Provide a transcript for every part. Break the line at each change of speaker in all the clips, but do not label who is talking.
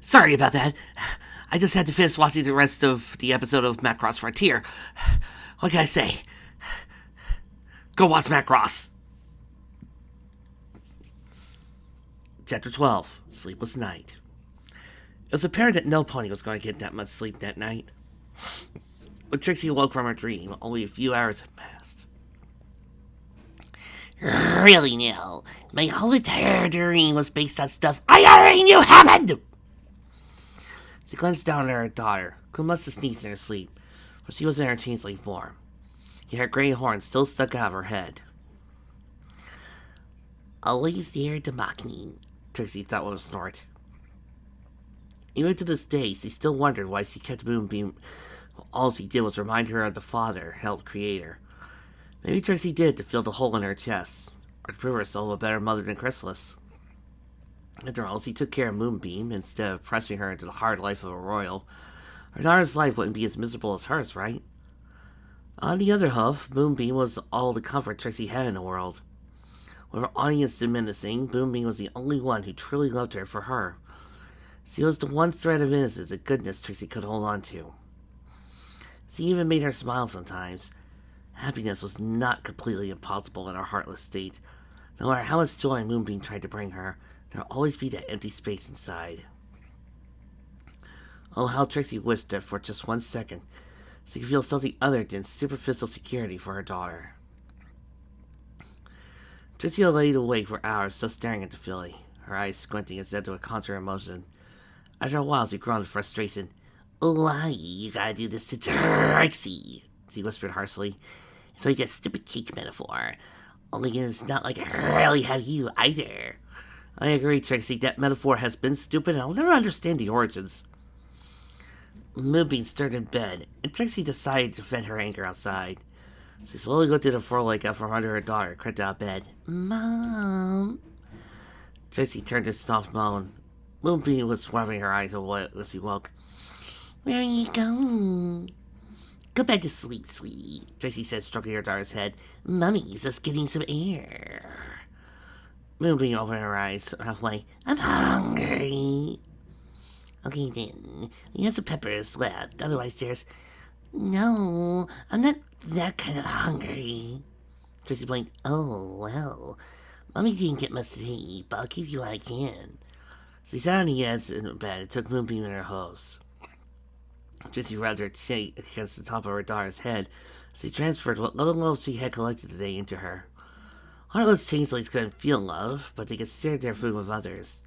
Sorry about that. I just had to finish watching the rest of the episode of Macross Frontier. What can I say? Go watch Macross. Chapter 12, Sleepless Night. It was apparent that no pony was going to get that much sleep that night. When Trixie awoke from her dream, only a few hours had passed. Really, Neil? My whole entire dream was based on stuff I already knew happened! She glanced down at her daughter, who must have sneezed in her sleep, for she was in her changeling form. Yet her gray horn still stuck out of her head. Always there to mock me, Trixie thought with a snort. Even to this day, she still wondered why she kept Moonbeam. All she did was remind her of the father helped create her. Maybe Trixie did to fill the hole in her chest, or to prove herself a better mother than Chrysalis. After all, she took care of Moonbeam instead of pressing her into the hard life of a royal. Her daughter's life wouldn't be as miserable as hers, right? On the other hand, Moonbeam was all the comfort Trixie had in the world. With her audience diminishing, Moonbeam was the only one who truly loved her for her. She was the one thread of innocence and goodness Trixie could hold on to. She even made her smile sometimes. Happiness was not completely impossible in her heartless state. No matter how much joy Moonbeam tried to bring her, there would always be that empty space inside. Oh, how Trixie wished that for just 1 second, she could feel something other than superficial security for her daughter. Trixie laid awake for hours just staring at the filly, her eyes squinting instead to a contrary emotion. After a while, she groaned with frustration. Why you gotta do this to Trixie? She whispered harshly. It's like that stupid cake metaphor. Only it's not like I really have you either. I agree, Trixie. That metaphor has been stupid and I'll never understand the origins. Moonbeam stirred in bed, and Trixie decided to vent her anger outside. She slowly lifted a foreleg out from under her daughter and crept out of bed. Mom. Trixie turned to a soft moan. Moonbeam was rubbing her eyes as she woke. Where are you going? Go back to sleep, sweetie, Trixie said, stroking her daughter's head. Mummy's just getting some air. Moonbeam opened her eyes halfway. I'm hungry. Okay then, we have some peppers left, otherwise there's... No, I'm not that kind of hungry. Trixie blinked. Oh, well, Mommy didn't get much to eat, but I'll give you what I can. She sat on the edge in bed and took Moonbeam in her hose. Trixie rubbed her cheek against the top of her daughter's head as she transferred what little love she had collected today into her. Heartless changelings couldn't feel love, but they could share their food with others.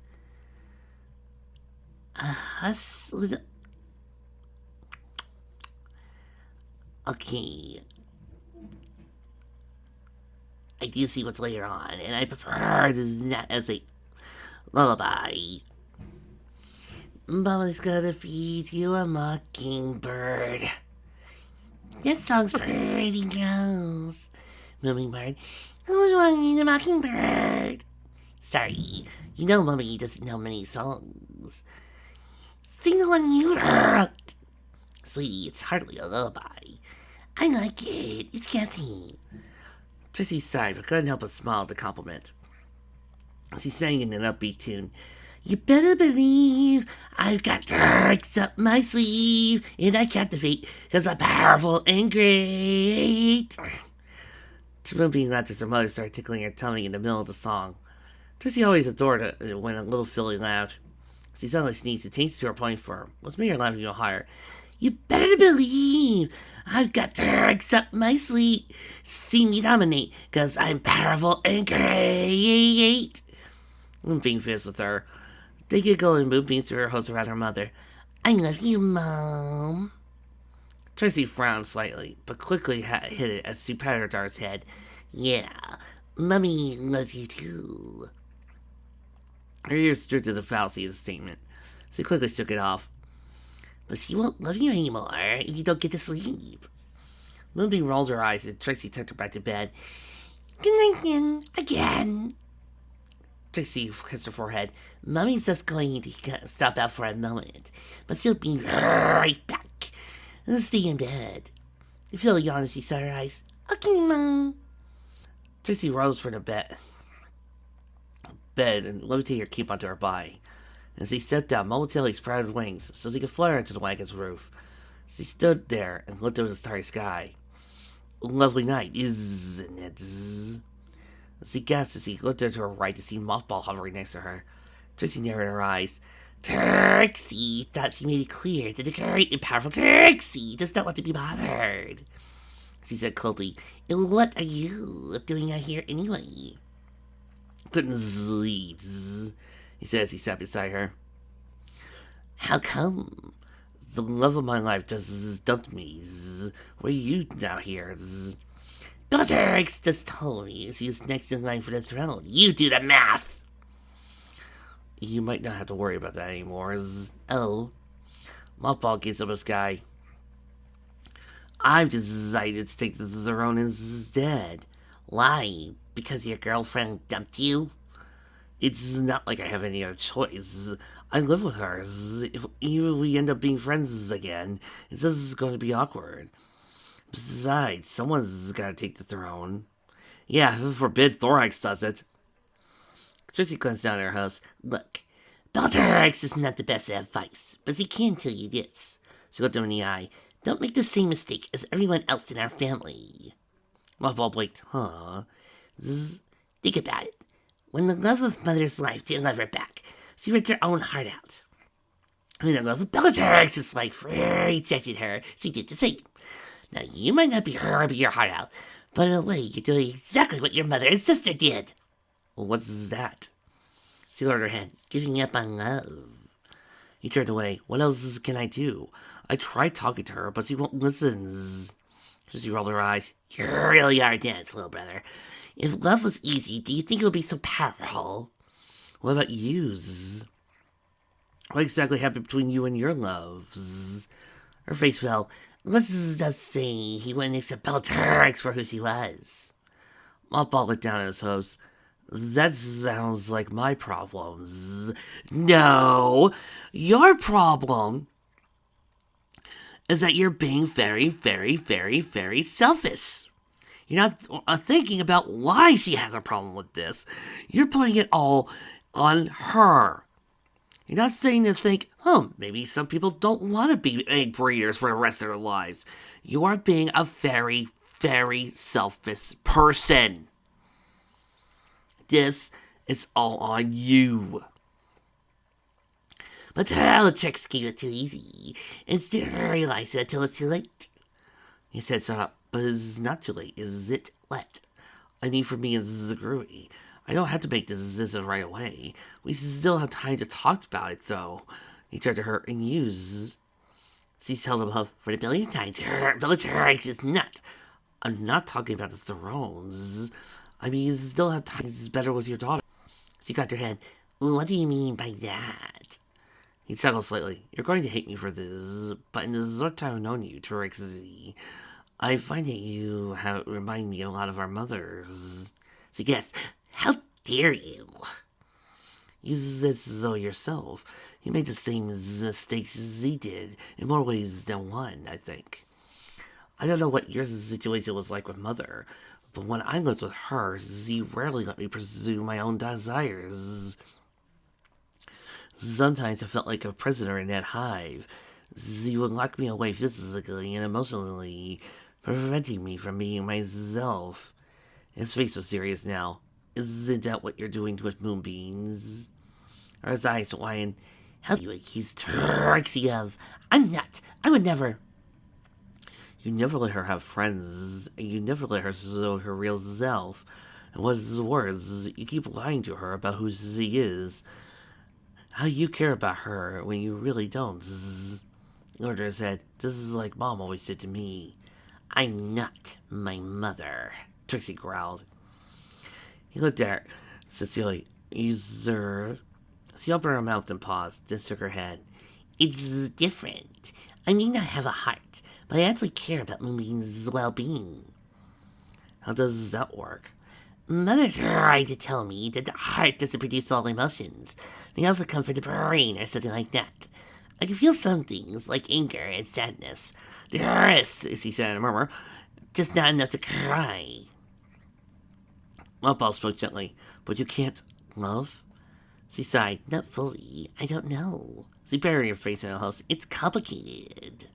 Okay. I do see what's later on, and I prefer that as a lullaby. Mama's gonna feed you a mockingbird. That song's pretty gross. Mummingbird. Who's wanting a mockingbird? Sorry, you know Mummy doesn't know many songs. Sing the one you wrote. Sweetie, it's hardly a lullaby. I like it. It's catchy. Trixie sighed, but couldn't help but smile at the compliment. She sang in an upbeat tune. You better believe I've got tricks up my sleeve, and I captivate, 'cause I'm powerful and great. Moonbeam laughed as her mother started tickling her tummy in the middle of the song. Trixie always adored it when a little filly laughed. She suddenly sneezed and changed to her plain form, which made her laugh even higher. You better believe I've got tricks up my sleeve. See me dominate, 'cause I'm powerful and great. Moonbeam fizzed with her. They giggled and Moonbeam threw her hose around her mother. I love you, Mom. Trixie frowned slightly, but quickly hid it as she patted her daughter's head. Yeah, Mummy loves you too. Her ears drooped to the fallacy of the statement. She quickly shook it off. But she won't love you anymore if you don't get to sleep. Moonbeam rolled her eyes and Trixie took her back to bed. Good night then, again. Trixie kissed her forehead. Mummy's just going to stop out for a moment, but she'll be right back. Stay in bed. Phil yawned as she shut her eyes. Okay, Mom. Trixie rose from the bed and levitated her cape onto her body. As he stepped out, momentarily sprouted wings so he could flutter into the wagon's roof. As he stood there and looked over the starry sky. A lovely night, isn't it? As he gasped as he looked to her right to see Mothball hovering next to her. Trixie narrowed her eyes. Trixie thought she made it clear that the great and powerful Trixie does not want to be bothered. She said coldly, "And what are you doing out here anyway?" "Couldn't sleep," he said as he sat beside her. "How come?" "The love of my life just dumped me. Where are you now here?" "Bellatrix just told me she was next in line for the throne. You do the math." "You might not have to worry about that anymore." "Oh." Mothball gazed up at the sky. "I've decided to take the throne instead." "Why? Because your girlfriend dumped you?" "It's not like I have any other choice. I live with her. If even we end up being friends again, it's just going to be awkward. Besides, someone's got to take the throne." "Yeah, heaven forbid Thorax does it." Trixie glanced down at her house. "Look, Bellatrix is not the best at advice, but she can tell you this." She looked him in the eye. "Don't make the same mistake as everyone else in our family." Mothball blinked. Think about it. When the love of Mother's life didn't love her back, she ripped her own heart out. When the love of Bellatrix's life rejected her, she did the same. Now, you might not be ripping your heart out, but in a way, you're doing exactly what your mother and sister did. "What's that?" She lowered her head, giving up on love. He turned away. "What else can I do? I tried talking to her, but she won't listen." She rolled her eyes. "You really are dense, little brother. If love was easy, do you think it would be so powerful?" "What about you? What exactly happened between you and your love?" Her face fell. "Let's just say he wouldn't accept Bellatrix for who she was." Mothball looked down at his host. "That sounds like my problems." "No! Your problem is that you're being very, very, very, very selfish. You're not thinking about why she has a problem with this. You're putting it all on her. You're not saying to think, maybe some people don't want to be egg breeders for the rest of their lives. You are being a very, very selfish person. This is all on you." "But Bellatrix gave it too easy, and didn't realize it until it's too late." He said, "Shut up." "But it's not too late, is it? What?" "I mean, for me and Zaguri. I don't have to make this decision right away. We still have time to talk about it, though." He turned to her and used. She held him up for the billionth time. "Bellatrix is not. I'm not talking about the thrones. I mean, you still have time. It's better with your daughter." She got her head. "What do you mean by that?" He chuckled slightly. "You're going to hate me for this, but in the short time I've known you, Trixie, I find that you remind me a lot of our mothers." She guessed. "How dare you?" "You said so yourself. You made the same mistakes as he did, in more ways than one, I think. I don't know what your situation was like with Mother, but when I lived with her, she rarely let me pursue my own desires. Sometimes I felt like a prisoner in that hive. She would lock me away physically and emotionally, preventing me from being myself." His face was serious now. "Isn't that what you're doing with Moonbeams?" Her eyes widened. "How do you accuse Trixie of? I'm not. I would never." "You never let her have friends, and you never let her show her real self. And what's worse, you keep lying to her about who she is. How you care about her when you really don't." Lorder said, "This is like Mom always said to me." "I'm not my mother," Trixie growled. He looked at her. Cecilia, "Sir?" She opened her mouth and paused, then shook her head. "It's different. I may not have a heart, but I actually care about Moonbeam's well-being." "How does that work?" "Mother tried to tell me that the heart doesn't produce all emotions. They also come from the brain or something like that. I can feel some things, like anger and sadness. There is," she said in a murmur, "just not enough to cry." Mothball spoke gently. "But you can't love?" She sighed. Not fully. I don't know. She buried her face in her host. It's complicated.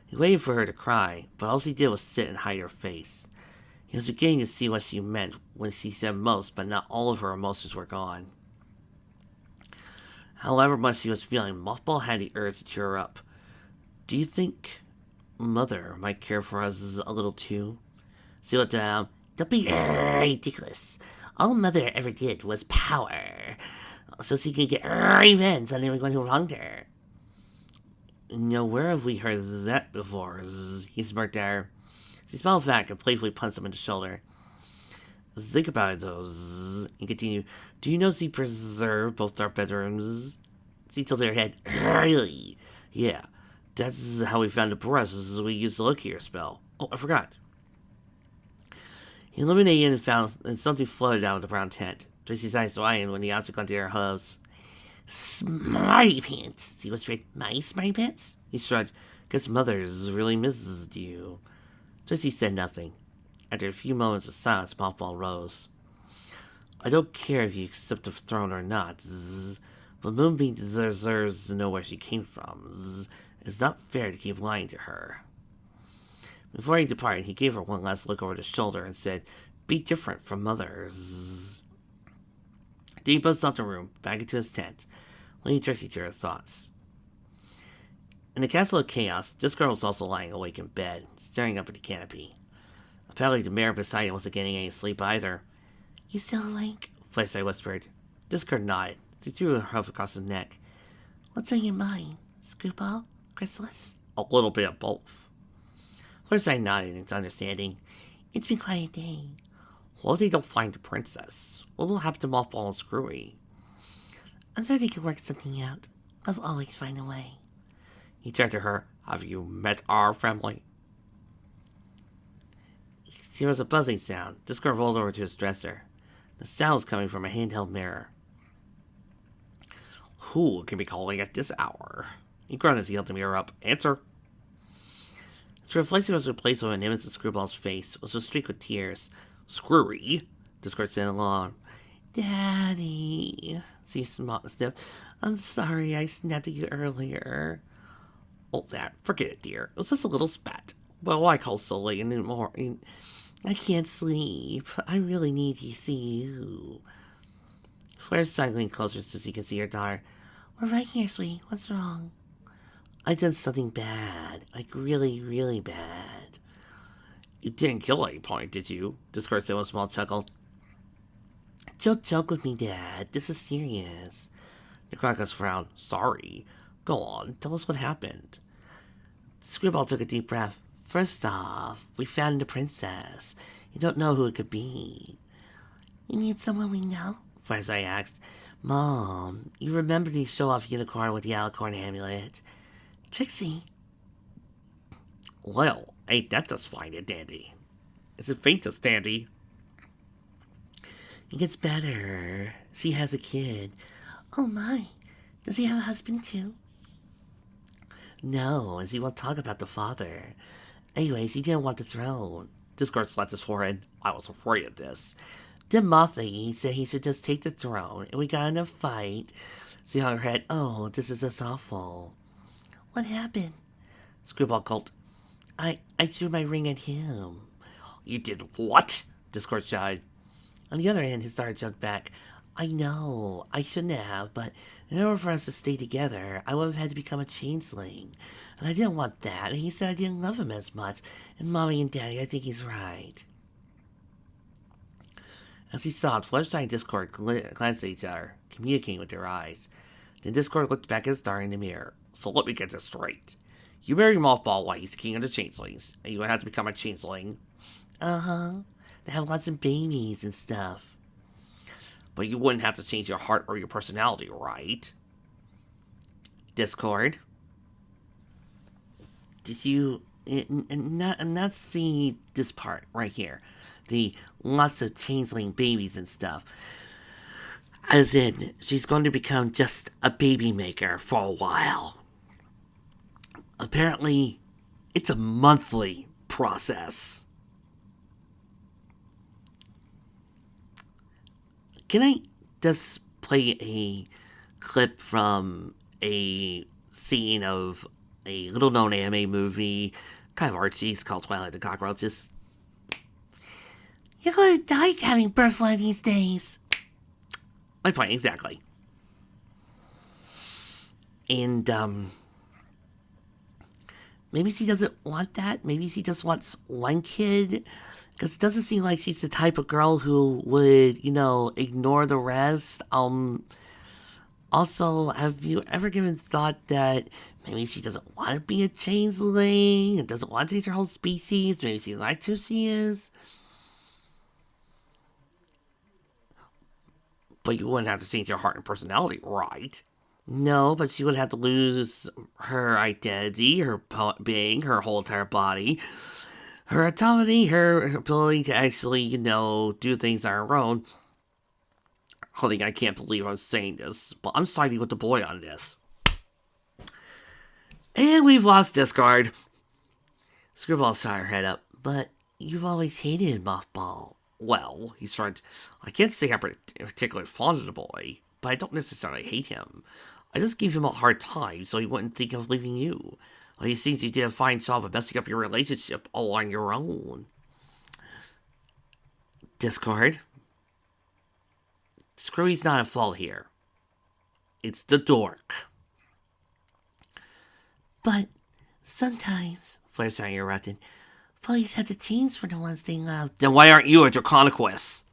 He waited for her to cry, but all she did was sit and hide her face. He was beginning to see what she meant when she said most, but not all of her emotions were gone. However much she was feeling, Mothball had the urge to cheer her up. Do you think Mother might care for us a little too? She looked down. Don't be ridiculous. All Mother ever did was power, so she could get revenge on everyone who wronged her. No, where have we heard that before? He smirked at her. She smiled back and playfully punched him in the shoulder. Think about it, though. He continued. Do you know she preserved both our bedrooms? She tilted her head. Really? Yeah. That's how we found the brush we used to look here spell. Oh, I forgot. He illuminated and found something floated out of the brown tent. Tracy's eyes widened when the object onto her hooves. Smarty pants. She whispered. My smarty pants? He shrugged. Guess Mother's really misses you. Tracy said nothing. After a few moments of silence, Mothball rose. I don't care if you accept the throne or not, but Moonbeam deserves to know where she came from. It's not fair to keep lying to her. Before he departed, he gave her one last look over the shoulder and said, Be different from others. Then he buzzed out the room, back into his tent, leaving Tracy to her thoughts. In the Castle of Chaos, this girl was also lying awake in bed, staring up at the canopy. Apparently the mare beside him wasn't getting any sleep either. You still awake? Flashlight whispered. Discord nodded. She threw her hoof across his neck. What's on your mind? Screwball? Chrysalis? A little bit of both. Flashlight nodded in its understanding. It's been quite a day. What if they don't find the princess? What will happen to Mothball and Screwy? I'm sure they can work something out. I'll always find a way. He turned to her. Have you met our family? There was a buzzing sound. Discord rolled over to his dresser. The sound was coming from a handheld mirror. Who can be calling at this hour? He grunted as he held the mirror up. Answer. Its reflection was replaced with an image of Screwball's face, which was streaked with tears. Screwy? Discord said in alarm. Daddy. She sniffed. I'm sorry I snapped at you earlier. Oh, that. Forget it, dear. It was just a little spat. Well, I call so late and more. I can't sleep. I really need to see you. Flair's cycling closer so she could see her daughter. We're right here, sweetie. What's wrong? I done something bad. Like really, really bad. You didn't kill any, did you? Discord said with a small chuckle. Don't joke with me, Dad. This is serious. The Crocus frowned. Sorry. Go on. Tell us what happened. Screwball took a deep breath. First off, we found the princess. You don't know who it could be. You need someone we know? Firefly asked. Mom, you remember the show-off unicorn with the alicorn amulet? Trixie. Well, ain't that just fine and dandy? Is it faintest dandy? It gets better. She has a kid. Oh my. Does he have a husband too? No, and she won't talk about the father. Anyways, he didn't want the throne. Discord slapped his forehead. I was afraid of this. Then Mothly said he should just take the throne, and we got in a fight. She hung her head. Oh, this is just awful. What happened? Screwball gulped. I threw my ring at him. You did what? Discord shouted. On the other hand, his daughter jumped back. I know, I shouldn't have, but in order for us to stay together, I would have had to become a changeling. And I didn't want that, and he said I didn't love him as much. And Mommy and Daddy, I think he's right. As he sobbed, Fluttershy and Discord glanced at each other, communicating with their eyes. Then Discord looked back at his daughter in the mirror. So let me get this straight. You marry Mothball while he's king of the changelings, and you would have to become a changeling. Uh-huh. To have lots of babies and stuff. But you wouldn't have to change your heart or your personality, right? Discord. Did you not see this part right here? The lots of changeling babies and stuff. As in, she's going to become just a baby maker for a while. Apparently, it's a monthly process. Can I just play a clip from a scene of a little known anime movie, kind of artsy. It's called Twilight the Cockroaches. You're gonna die having birth one of these days. My point, exactly. And, maybe she doesn't want that. Maybe she just wants one kid. Because it doesn't seem like she's the type of girl who would, ignore the rest. Also, have you ever given thought that maybe she doesn't want to be a changeling and doesn't want to change her whole species? Maybe she likes who she is? But you wouldn't have to change your heart and personality, right? No, but she would have to lose her identity, her being, her whole entire body, her autonomy, her ability to actually, do things on her own. Honey, I can't believe I'm saying this, but I'm siding with the boy on this. And we've lost Discard. Screwball shot her head up, but you've always hated Mothball. Well, he's trying to... I can't say I'm particularly fond of the boy, but I don't necessarily hate him. I just gave him a hard time so he wouldn't think of leaving you. Well, he seems you did a fine job of messing up your relationship all on your own. Discard. Screwy's not at fault here. It's the dork. But sometimes, Fluttershy interrupted, boys have to change for the ones they love. Then why aren't you a Draconequus?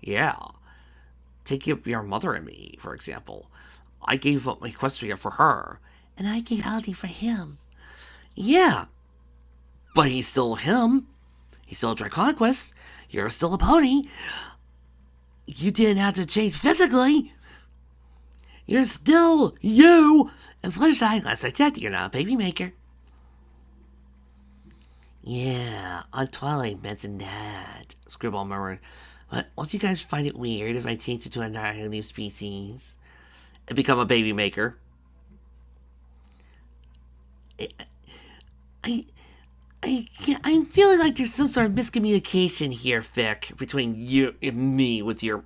Yeah. Take your mother and me, for example. I gave up Equestria for her. And I gave Aldi for him. Yeah. But he's still him. He's still a Draconequus. You're still a pony. You didn't have to change physically. You're still you. And Fluttershy, last I checked, you're not a baby maker. Yeah, on Twilight mentioned that, Screwball murmured. But won't you guys find it weird if I change it to another new species and become a baby maker? I'm feeling like there's some sort of miscommunication here, Vic, between you and me with your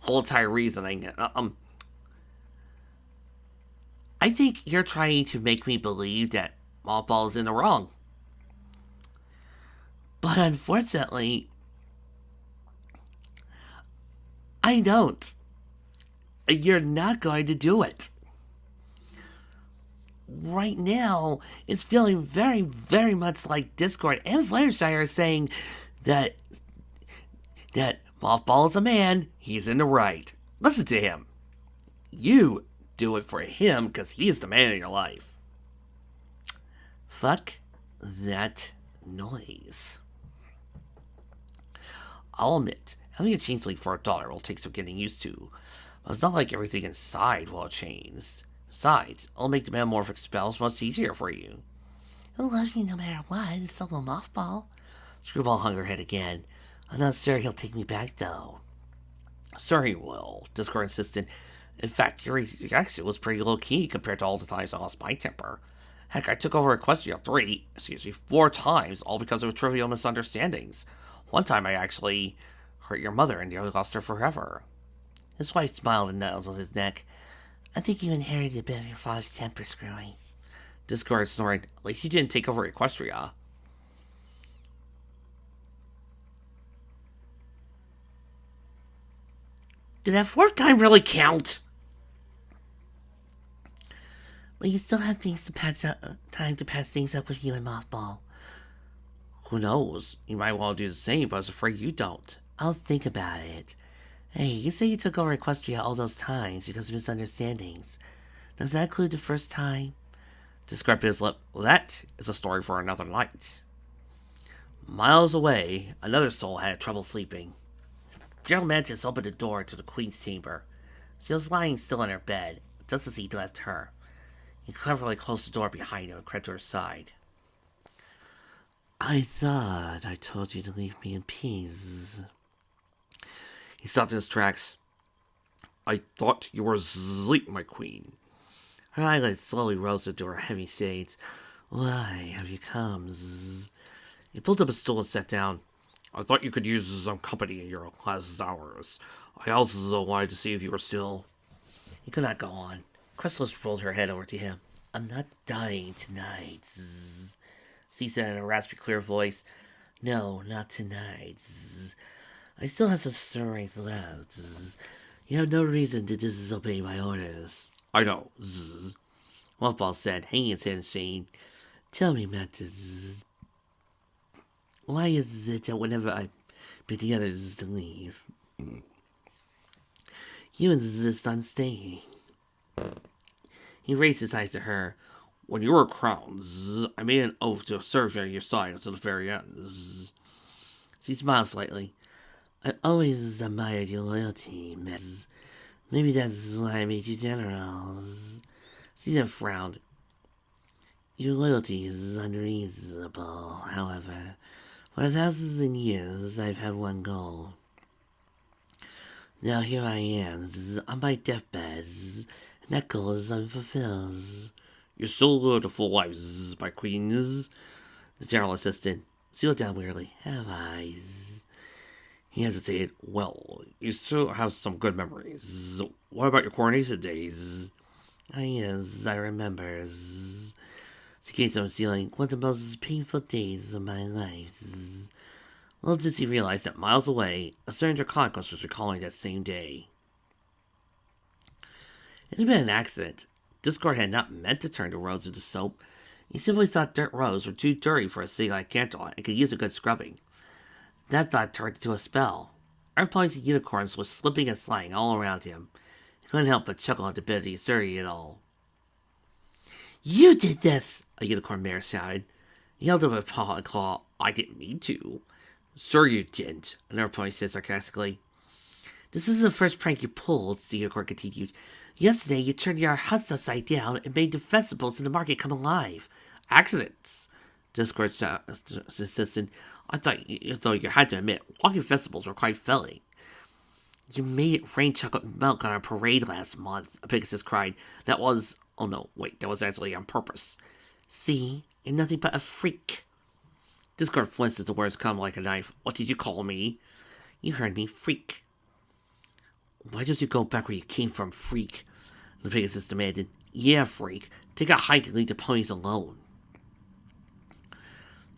whole entire reasoning. I think you're trying to make me believe that Mothball is in the wrong. But unfortunately, I don't. You're not going to do it. Right now, it's feeling very, very much like Discord and Fluttershy are saying that Mothball is a man, he's in the right. Listen to him. You do it for him because he is the man in your life. Fuck that noise. I'll admit, having a changeling for a daughter will take some getting used to, but it's not like everything inside will change. Besides, I'll make the metamorphic spells much easier for you. He'll love you no matter what, and so will Mothball. Screwball hung her head again. I'm not sure he'll take me back, though. Sure he will, Discord insisted. In fact, your reaction was pretty low-key compared to all the times I lost my temper. Heck, I took over Equestria 4 times, all because of trivial misunderstandings. One time I actually hurt your mother and nearly lost her forever. His wife smiled and nuzzled his neck. I think you inherited a bit of your father's temper, Screwy. Discord snored. At least you didn't take over Equestria. Did that fourth time really count? Well, you still have things to time to patch things up with you and Mothball. Who knows? You might want to do the same, but I was afraid you don't. I'll think about it. Hey, you say you took over Equestria all those times because of misunderstandings. Does that include the first time? Discrept his lip. Well, that is a story for another night. Miles away, another soul had trouble sleeping. Gerald Mantis opened the door to the Queen's chamber. She was lying still in her bed, just as he left her. He cleverly closed the door behind him and crept to her side. I thought I told you to leave me in peace. He stopped in his tracks. I thought you were asleep, my queen. Her eyelids slowly rose into her heavy shades. Why have you come? He pulled up a stool and sat down.
I thought you could use some company in your class hours. I also wanted to see if you were still.
He could not go on. Chrysalis rolled her head over to him. I'm not dying tonight, zzz, she said in a raspy, clear voice. No, not tonight. Zzz. I still have some strength left. Zzz. You have no reason to disobey my orders.
I know. Zzz.
Wolfball said, hanging his head in shame. Tell me, Mantis, why is it that whenever I bid the others to leave, you insist on staying? He raised his eyes to her.
When you were crowned, I made an oath to serve you at your side until the very end.
She smiled slightly. I always admired your loyalty, Miss. Maybe that's why I made you general. She then frowned. Your loyalty is unreasonable, however. For 1,000 years, I've had one goal. Now here I am, on my deathbed, and that goal is unfulfilled.
You're still loyal to full life, my queen.
The general insisted. She looked down wearily. Have I?
He hesitated. Well, you still have some good memories. What about your coronation days?
Yes, I remember. She gazed on the ceiling. One of the most painful days of my life. Little did she realize that miles away, a stranger conquest was recalling that same day. It had been an accident. Discord had not meant to turn the roads into soap. He simply thought dirt roads were too dirty for a city like Canton and could use a good scrubbing. That thought turned into a spell. Airplanes and unicorns were slipping and sliding all around him. He couldn't help but chuckle at the bit of the absurdity of it all. You did this! A unicorn mare shouted. He held up a paw and claw. I didn't mean to.
Sure you didn't,
another pony said sarcastically. This isn't the first prank you pulled, the unicorn continued. Yesterday you turned our huts upside down and made the vegetables in the market come alive.
Accidents,
Discord insisted. I thought you had to admit, walking festivals were quite filling. You made it rain chocolate milk on our parade last month, Pegasus cried. That was... Oh no, wait, that was actually on purpose. See? You're nothing but a freak. Discord flinched as the words come like a knife. What did you call me? You heard me, freak. Why don't you go back where you came from, freak? The Pegasus demanded. Yeah, freak. Take a hike and leave the ponies alone.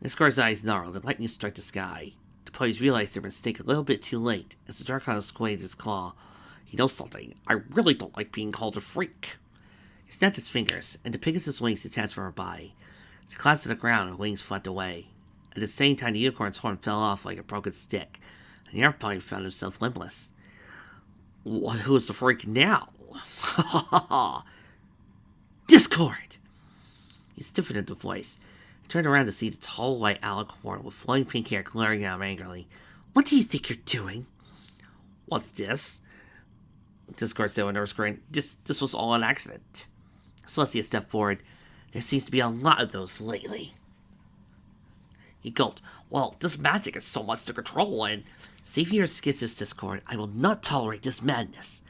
Discord's eyes gnarled and lightning struck the sky. The ponies realized their mistake a little bit too late as the Darkhound squeezed his claw. You know something? I really don't like being called a freak. He snapped his fingers, and the Pegasus' wings detached from her body. She collapsed to the ground and her wings flapped away. At the same time, the unicorn's horn fell off like a broken stick, and the airplane found himself limbless.
Who's the freak now?
Ha ha ha! Discord! He stiffened at the voice. He turned around to see the tall white alicorn with flowing pink hair glaring at him angrily. What do you think you're doing?
What's this? Discord said with a nervous grin. This was all an accident.
Celestia stepped forward. There seems to be a lot of those lately.
He gulped. Well, this magic is so much to control, and...
Save your skittish, Discord. I will not tolerate this madness.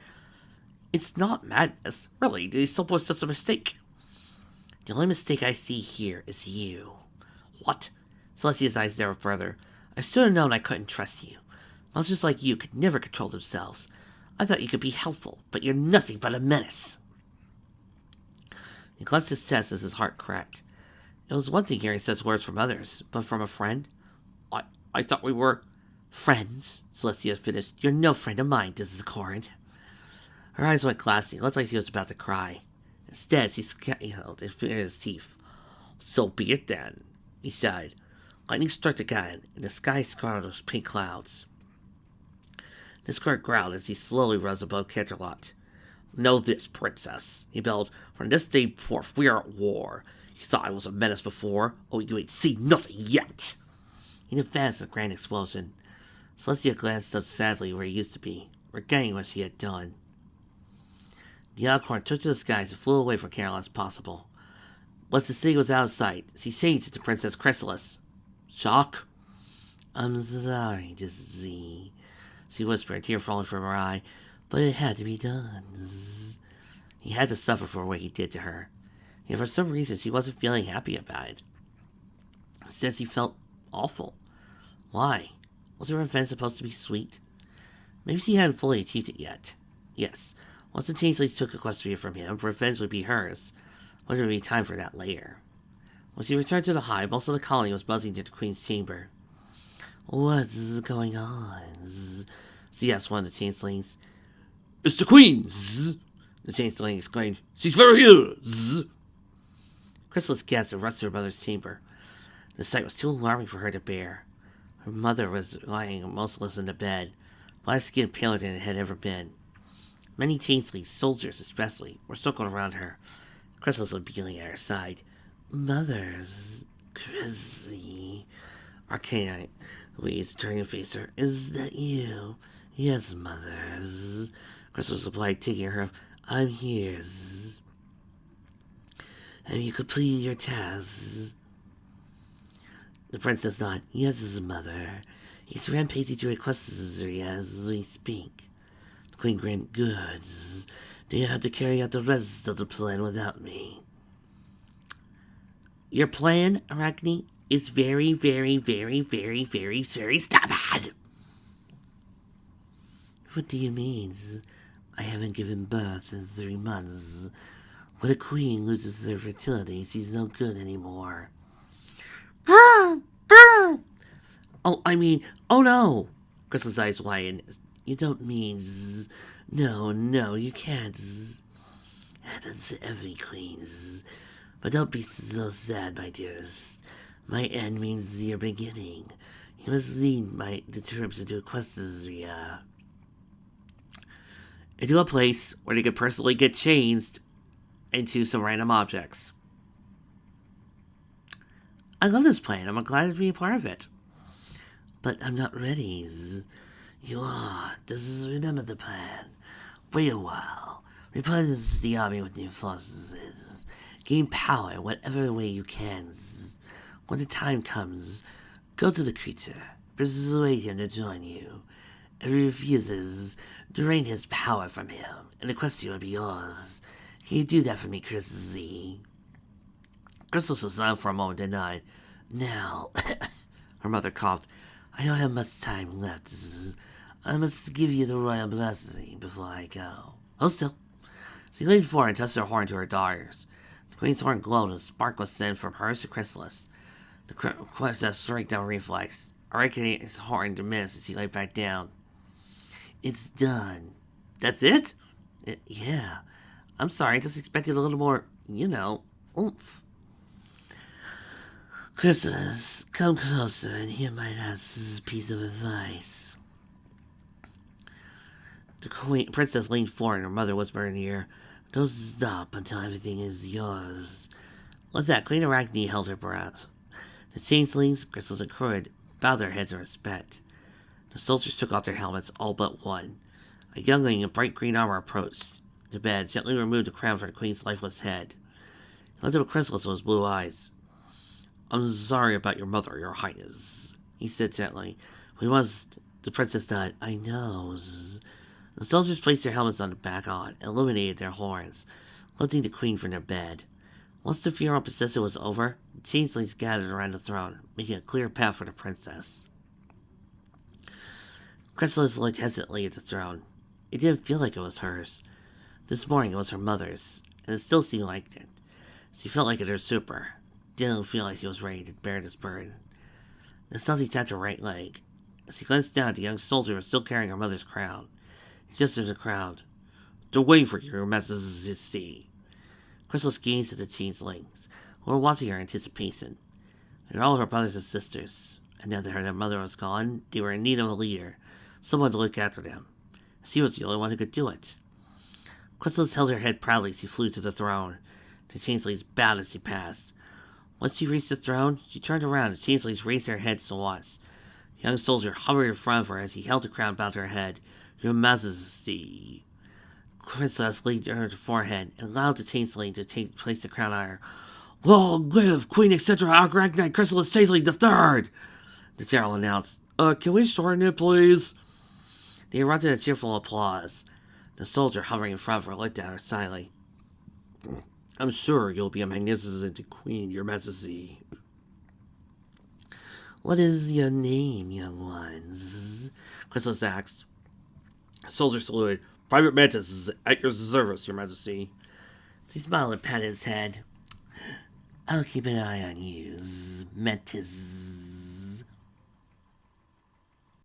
It's not madness. Really, this was just a mistake.
The only mistake I see here is you.
What?
Celestia's eyes narrowed further. I should have known I couldn't trust you. Monsters like you could never control themselves. I thought you could be helpful, but you're nothing but a menace. He clutched his chest as his heart cracked. It was one thing hearing such words from others, but from a friend?
I thought we were...
Friends, Celestia finished. You're no friend of mine, Discord. Her eyes went glassy. It looked like she was about to cry. Instead, she scowled and fitted his teeth.
So be it then,
he sighed. Lightning struck again, and the sky scarred with pink clouds. Discord growled as he slowly rose above Canterlot.
Know this, princess, he bellowed. From this day forth, we are at war. You thought I was a menace before? Oh, you ain't seen nothing yet.
He advanced in a grand explosion. Celestia glanced up sadly where he used to be, regretting what she had done. The alicorn took to the skies and flew away from Carol as possible. Once the city was out of sight, she changed to Princess Chrysalis. Shock? I'm sorry, Dizzy, she whispered, a tear falling from her eye, but it had to be done. He had to suffer for what he did to her. Yet for some reason, she wasn't feeling happy about it. Instead, she felt awful. Why?
Was her revenge supposed to be sweet? Maybe she hadn't fully achieved it yet. Yes, once the changelings took Equestria from him, revenge would be hers. But there would be time for that later. When she returned to the hive, most of the colony was buzzing to the queen's chamber. What's going on? She asked one of the changelings. It's the queen! The changeling exclaimed. She's very here! Chrysalis gasped and rushed to her mother's chamber. The sight was too alarming for her to bear. Her mother was lying motionless in the bed, black skin paler than it had ever been. Many changelings, soldiers especially, were circled around her. Chrysalis was kneeling at her side. Mothers, Chrissy, Arcanine, Louise, turning to face her. Is that you? Yes, mothers. Chrysalis replied, taking her. I'm here. Have you completed your tasks? The princess nodded. Yes, mother. He's rampaging to Equestria as we speak. The queen grinned. Good. Then you have to carry out the rest of the plan without me. Your plan, Arachne, is very, very, very, very, very, very stupid. What do you mean? I haven't given birth in 3 months. When a queen loses her fertility, she's no good anymore. Oh, oh no! Crystal's eyes widened. You don't mean No, you can't. Happens to every queen. But don't be so sad, my dearest. My end means your beginning. You must lead the troops into Equestria. Into a place where they could personally get changed into some random objects. I love this plan. I'm glad to be a part of it. But I'm not ready. You are. Just remember the plan. Wait a while. Replenish the army with new forces. Gain power whatever way you can. When the time comes, go to the creature. Persuade him to join you. If he refuses, drain his power from him, and the question will be yours. Can you do that for me, Chrissy? Crystal was silent for a moment and nodded. Now, her mother coughed. I don't have much time left. I must give you the royal blessing before I go. Hold still. She leaned forward and touched her horn to her daughters. The queen's horn glowed and a spark was sent from hers to Chrysalis. The princess shrieked down reflex. Awakening his horn diminished as he lay back down. It's done. That's it? Yeah. I'm sorry, I just expected a little more, oomph. Chrysalis, come closer and hear my last piece of advice. The princess leaned forward and her mother whispered in her ear, don't stop until everything is yours. With that, Queen Arachne held her breath. The changelings, Chrysalis and Crud, bowed their heads in respect. The soldiers took off their helmets, all but one. A youngling in bright green armor approached the bed, gently removed the crown from the queen's lifeless head. He looked up at Chrysalis with his blue eyes. I'm sorry about your mother, your highness, he said gently. When the princess died, I know. The soldiers placed their helmets back on, and illuminated their horns, lifting the queen from their bed. Once the funeral procession was over, the changelings gathered around the throne, making a clear path for the princess. Chrysalis looked hesitantly at the throne. It didn't feel like it was hers. This morning it was her mother's, and it still seemed like it. She felt like it was super. Didn't feel like she was ready to bear this burden. The something tapped her right leg. As she glanced down, the young soldier was still carrying her mother's crown. He gestured to the crowd. They're waiting for your majesty. Chrysalis gazed at the changelings, who were watching her in anticipation. They were all her brothers and sisters, and now that their mother was gone, they were in need of a leader, someone to look after them. She was the only one who could do it. Chrysalis held her head proudly as she flew to the throne. The changelings bowed as she passed. Once she reached the throne, she turned around and the changelings raised their heads to watch. The young soldier hovered in front of her as he held the crown bound to her head. Your Majesty. Chrysalis leaned to her forehead and allowed the changeling to place the crown on her. Long live Queen Etc. Arachne Chrysalis Changeling III! The general announced. Can we shorten it, please? They erupted in cheerful applause. The soldier hovering in front of her looked at her silently. I'm sure you'll be a magnificent queen, your majesty. What is your name, young ones? Chrysalis asked. Soldier saluted. Private Mantis is at your service, your majesty.
She smiled and patted his head. I'll keep an eye on you, Mantis.